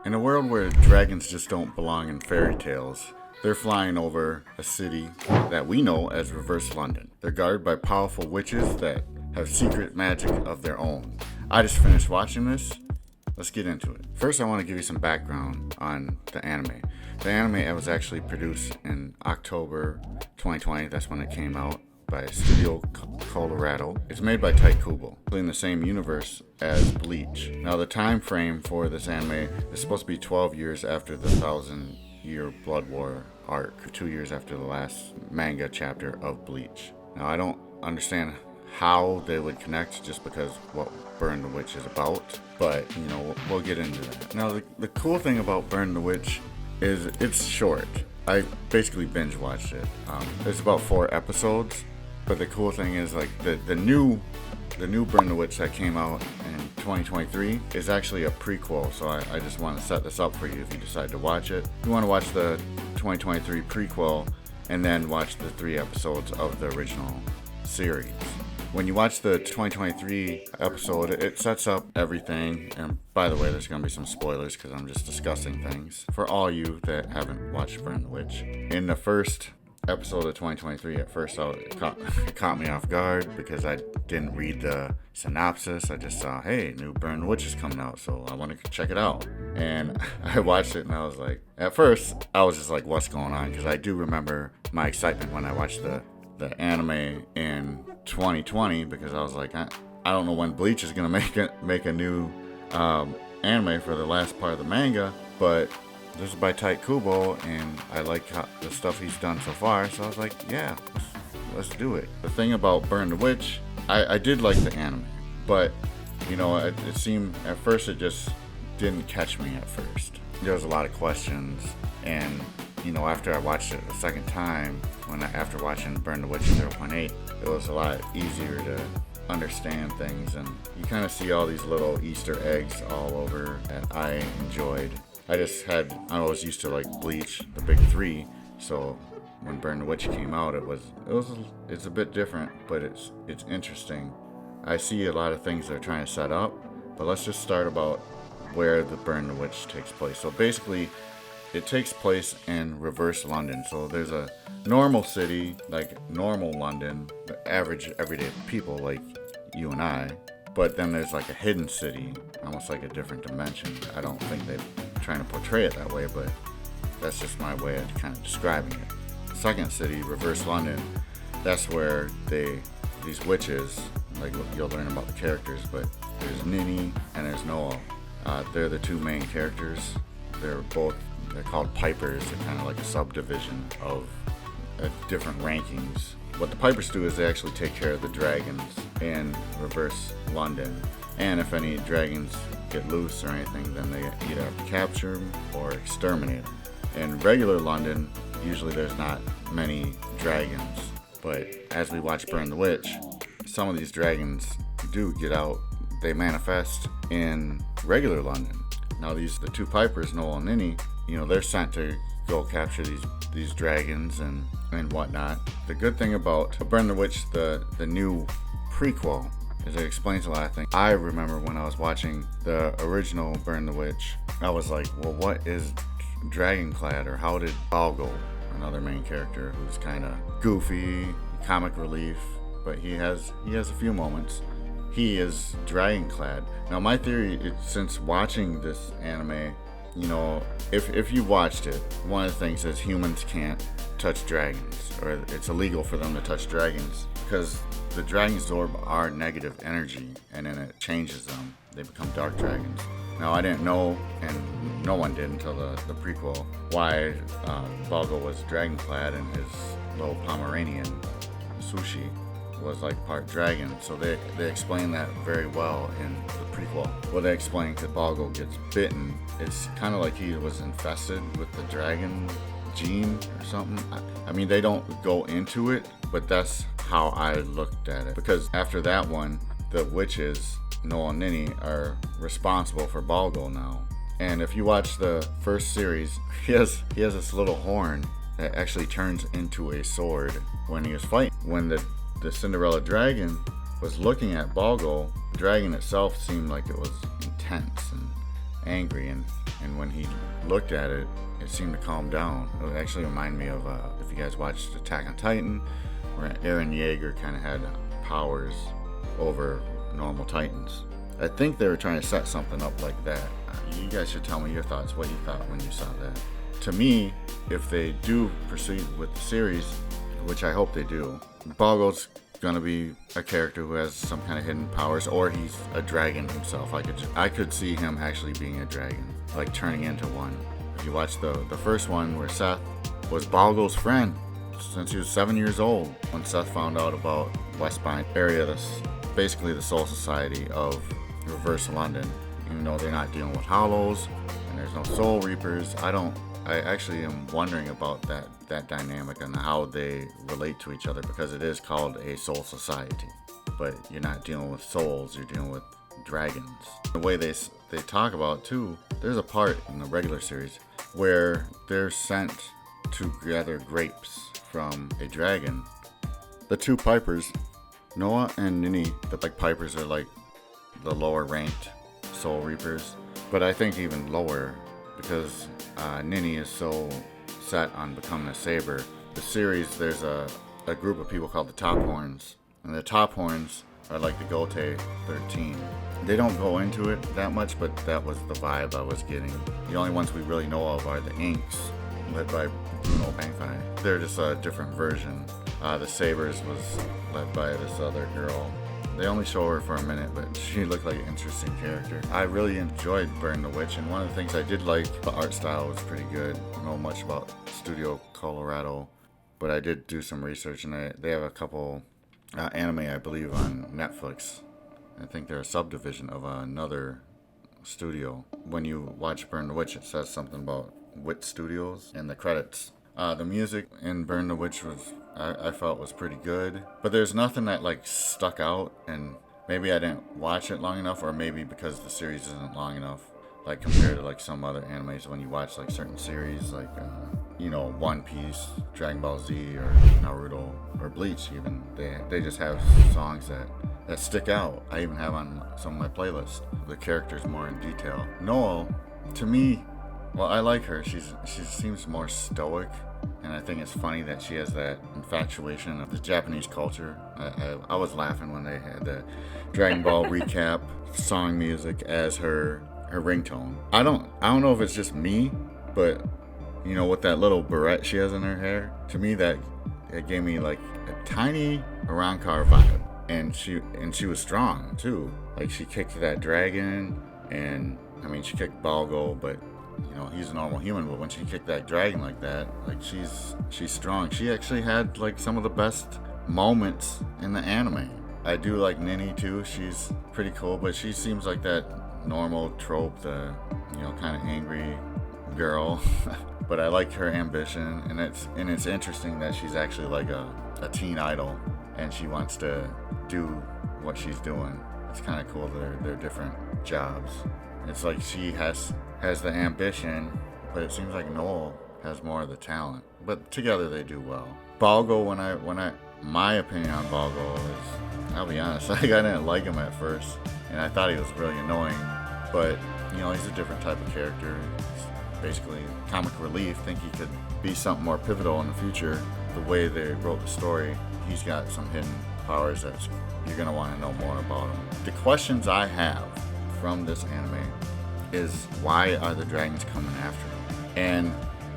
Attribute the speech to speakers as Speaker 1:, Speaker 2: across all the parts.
Speaker 1: In a world where dragons just don't belong in fairy tales, they're flying over a city that we know as Reverse London. They're guarded by powerful witches that have secret magic of their own. I just finished watching this. Let's get into it. First, I want to give you some background on the anime. The anime was actually produced in October 2020. That's when it came out by Studio Colorado. It's made by Tite Kubo, in the same universe as Bleach. Now, the time frame for this anime is supposed to be 12 years after the 1,000-year Blood War arc, 2 years after the last manga chapter of Bleach. Now, I don't understand how they would connect just because what Burn the Witch is about, but we'll get into that. Now, the cool thing about Burn the Witch is it's short. I basically binge watched it. It's about 4 episodes, but the cool thing is like the new Burn the Witch that came out in 2023 is actually a prequel. So I just want to set this up for you if you decide to watch it. You want to watch the 2023 prequel and then watch the 3 episodes of the original series. When you watch the 2023 episode, it sets up everything. And by the way, there's going to be some spoilers because I'm just discussing things. For all you that haven't watched Burn the Witch, in the first episode of 2023, at first it caught me off guard because I didn't read the synopsis. I just saw, hey, new Burn the Witch is coming out, so I want to check it out. And I watched it and I was like, at first, I was just like, what's going on? Because I do remember my excitement when I watched the anime in 2020, because I was like, I don't know when Bleach is gonna make a new anime for the last part of the manga, but this is by Tite Kubo and I like the stuff he's done so far, so I was like, yeah, let's do it. The thing about Burn the Witch, I did like the anime, but it seemed at first it just didn't catch me at first. There was a lot of questions, and after I watched it a second time, after watching Burn the Witch 0.8, it was a lot easier to understand things, and you kind of see all these little Easter eggs all over that I enjoyed. I was used to like Bleach, the big 3, so when Burn the Witch came out, it's a bit different, but it's interesting. I see a lot of things they're trying to set up, but let's just start about where the Burn the Witch takes place. So basically, it takes place in Reverse London. So there's a normal city, like normal London, the average everyday people like you and I. But then there's like a hidden city, almost like a different dimension. I don't think they're trying to portray it that way, but that's just my way of kind of describing it. Second city, Reverse London, that's where these witches, like you'll learn about the characters, but there's Ninny and there's Noel. They're the 2 main characters. They're called Pipers. They're kind of like a subdivision of different rankings. What the Pipers do is they actually take care of the dragons in Reverse London. And if any dragons get loose or anything, then they either have to capture them or exterminate them. In regular London, usually there's not many dragons. But as we watch Burn the Witch, some of these dragons do get out. They manifest in regular London. Now the 2 Pipers, Noel and Ninny, they're sent to go capture these dragons and whatnot. The good thing about Burn the Witch, the new prequel, is it explains a lot of things. I remember when I was watching the original Burn the Witch, I was like, well, what is Dragonclad, or how did Balgo, another main character who's kind of goofy, comic relief, but he has a few moments. He is Dragonclad. Now my theory is, since watching this anime, if you watched it, one of the things is humans can't touch dragons, or it's illegal for them to touch dragons, because the dragon absorb our negative energy and then it changes them. They become dark dragons. Now I didn't know, and no one did until the prequel, why Balgo was Dragonclad and his little Pomeranian, Sushi, was like part dragon. So they explain that very well in the prequel. What they explain, that Balgo gets bitten, it's kind of like he was infested with the dragon gene or something. I mean, they don't go into it, but that's how I looked at it, because after that one, the witches, Noel and Ninny, are responsible for Balgo now. And if you watch the first series, he has this little horn that actually turns into a sword when he was fighting. When the Cinderella dragon was looking at Balgo, the dragon itself seemed like it was intense and angry, and and when he looked at it, it seemed to calm down. It actually reminded me of, if you guys watched Attack on Titan, where Eren Yeager kind of had powers over normal Titans. I think they were trying to set something up like that. You guys should tell me your thoughts, what you thought when you saw that. To me, if they do proceed with the series, which I hope they do, Balgo's gonna be a character who has some kind of hidden powers, or he's a dragon himself. I could see him actually being a dragon, like turning into one. If you watch the first one where Seth was Balgo's friend since he was 7 years old, when Seth found out about Westbind area, this basically the Soul Society of Reverse London, even though they're not dealing with Hollows and there's no Soul Reapers. I actually am wondering about that dynamic and how they relate to each other, because it is called a soul society, but you're not dealing with souls, you're dealing with dragons. The way they talk about too, there's a part in the regular series where they're sent to gather grapes from a dragon. The two pipers, Noah and Ninny, the pipers are like the lower ranked soul reapers, but I think even lower, because Ninny is so set on becoming a saber. The series, there's a group of people called the Top Horns, and the Top Horns are like the Gote 13. They don't go into it that much, but that was the vibe I was getting. The only ones we really know of are the Inks, led by Bruno Banfai. They're just a different version. The Sabers was led by this other girl. They only show her for a minute, but she looked like an interesting character. I really enjoyed Burn the Witch, and one of the things I did like, the art style was pretty good. I don't know much about Studio Colorado, but I did do some research, and they have a couple anime, I believe, on Netflix. I think they're a subdivision of another studio. When you watch Burn the Witch, it says something about Wit Studios in the credits. The music in Burn the Witch I felt was pretty good, but there's nothing that like stuck out, and maybe I didn't watch it long enough, or maybe because the series isn't long enough, like compared to like some other animes. When you watch like certain series, like One Piece, Dragon Ball Z, or Naruto, or Bleach, even they just have songs that stick out. I even have on some of my playlists the characters more in detail. Noel, to me, well, I like her. She seems more stoic, and I think it's funny that she has that infatuation of the Japanese culture. I was laughing when they had the Dragon Ball recap song music as her ringtone. I don't know if it's just me, but with that little barrette she has in her hair, to me that gave me like a tiny Arankar vibe. And she was strong too. Like she kicked that dragon, and I mean she kicked Balgo, but he's a normal human, but when she kicked that dragon like that, like she's strong. She actually had like some of the best moments in the anime. I do like Ninny too. She's pretty cool, but she seems like that normal trope, the kind of angry girl. But I like her ambition, and it's interesting that she's actually like a teen idol, and she wants to do what she's doing. It's kind of cool. They're different jobs. It's like she has the ambition, but it seems like Noel has more of the talent. But together they do well. Balgo, my opinion on Balgo is, I'll be honest, I didn't like him at first, and I thought he was really annoying. But he's a different type of character. He's basically comic relief. Think he could be something more pivotal in the future. The way they wrote the story, he's got some hidden powers that you're gonna want to know more about him. The questions I have from this anime is, why are the dragons coming after him? And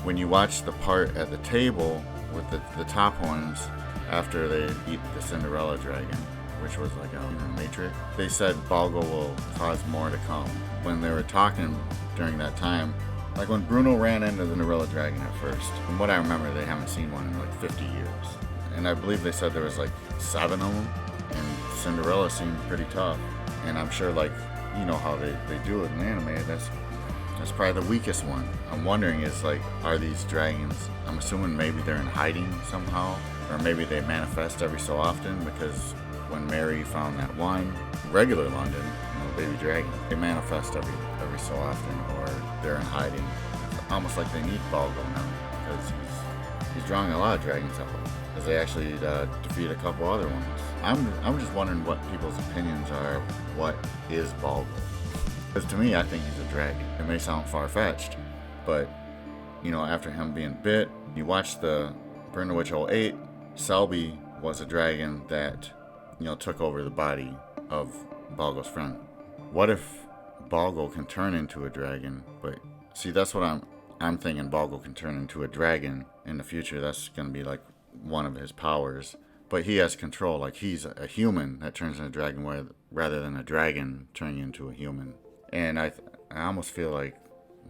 Speaker 1: when you watch the part at the table with the Top Horns after they eat the Cinderella dragon, which was like a matrix, they said Balgo will cause more to come. When they were talking during that time, like when Bruno ran into the Cinderella dragon at first, from what I remember, they haven't seen one in like 50 years. And I believe they said there was like 7 of them, and Cinderella seemed pretty tough. And I'm sure like how they do it in anime, that's probably the weakest one. I'm wondering is like, are these dragons, I'm assuming maybe they're in hiding somehow, or maybe they manifest every so often, because when Mary found that one regular London, baby dragon, they manifest every so often, or they're in hiding. It's almost like they need Balgo now, because he's drawing a lot of dragons out, because they actually defeat a couple other ones. I'm just wondering what people's opinions are. What is Balgo? Because to me, I think he's a dragon. It may sound far-fetched, but, you know, after him being bit, you watch the Burn the Witch 08, Selby was a dragon that, you know, took over the body of Balgo's friend. What if Balgo can turn into a dragon? But see, that's what I'm thinking. Balgo can turn into a dragon in the future. That's going to be like one of his powers. But he has control. Like, he's a human that turns into a dragon rather than a dragon turning into a human. And I almost feel like,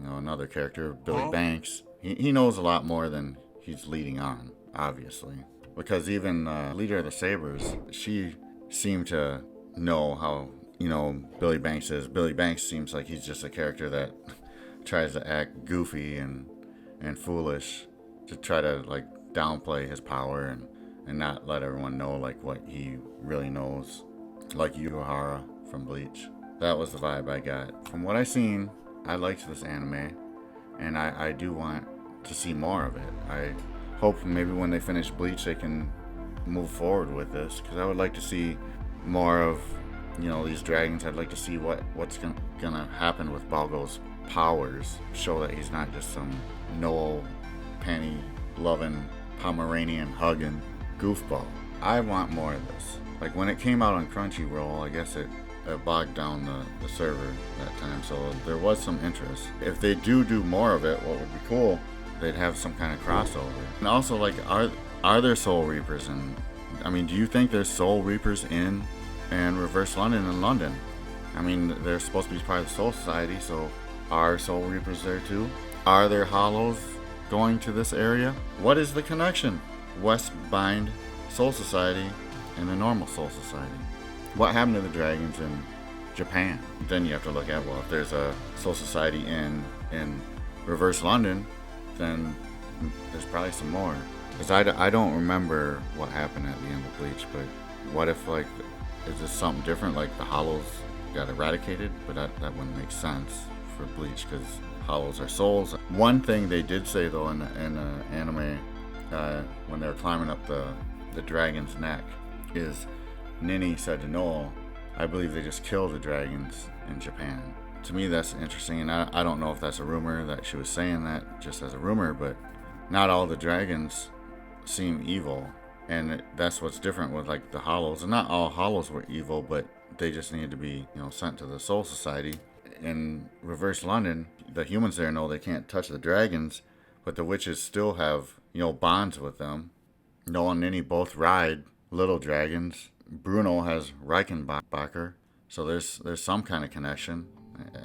Speaker 1: you know, another character, Billy Banks, he knows a lot more than he's leading on, obviously. Because even leader of the Sabres, she seemed to know how, you know, Billy Banks is. Billy Banks seems like he's just a character that tries to act goofy and foolish to try to, like, downplay his power and not let everyone know, like, what he really knows. Like Yuhara from Bleach. That was the vibe I got. From what I've seen, I liked this anime, and I do want to see more of it. I hope maybe when they finish Bleach they can move forward with this, because I would like to see more of, you know, these dragons. I'd like to see what's gonna happen with Balgo's powers. Show that he's not just some Noel panty loving Pomeranian hugging goofball. I want more of this. Like, when it came out on Crunchyroll, I guess it bogged down the server that time, so there was some interest. If they do more of it, what would be cool, they'd have some kind of crossover. And also, like, are there Soul Reapers in, I mean, do you think there's Soul Reapers in Reverse London and London? I mean, they're supposed to be part of the Soul Society, so are Soul Reapers there too? Are there Hollows going to this area? What is the connection? Westbind Soul Society and the normal Soul Society. What happened to the dragons in Japan? Then you have to look at, well, if there's a Soul Society in Reverse London, then there's probably some more. Because I don't remember what happened at the end of Bleach, but what if, like, is this something different? Like, the Hollows got eradicated? But that wouldn't make sense for Bleach, because Hollows are souls. One thing they did say, though, in the anime, when they were climbing up the dragon's neck, is Ninny said to Noel, I believe they just kill the dragons in Japan. To me, that's interesting, and I don't know if that's a rumor that she was saying that just as a rumor, but not all the dragons seem evil, and that's what's different with, like, the Hollows. And not all Hollows were evil, but they just needed to be, you know, sent to the Soul Society. In Reverse London, the humans there know they can't touch the dragons, but the witches still have, you know, bonds with them. Noel and Ninny both ride little dragons. Bruno has Reichenbacher, so there's some kind of connection.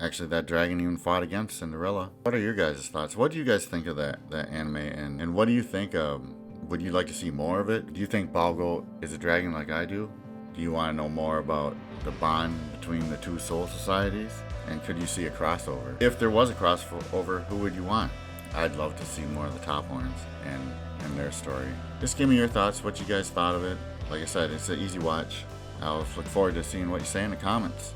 Speaker 1: Actually, that dragon even fought against Cinderella. What are your guys' thoughts? What do you guys think of that anime, and what do you think of? Would you like to see more of it? Do you think Balgo is a dragon like I do? Do you want to know more about the bond between the two soul societies? And could you see a crossover? If there was a crossover, who would you want? I'd love to see more of the Top Horns and their story. Just give me your thoughts, what you guys thought of it. Like I said, it's an easy watch. I'll look forward to seeing what you say in the comments.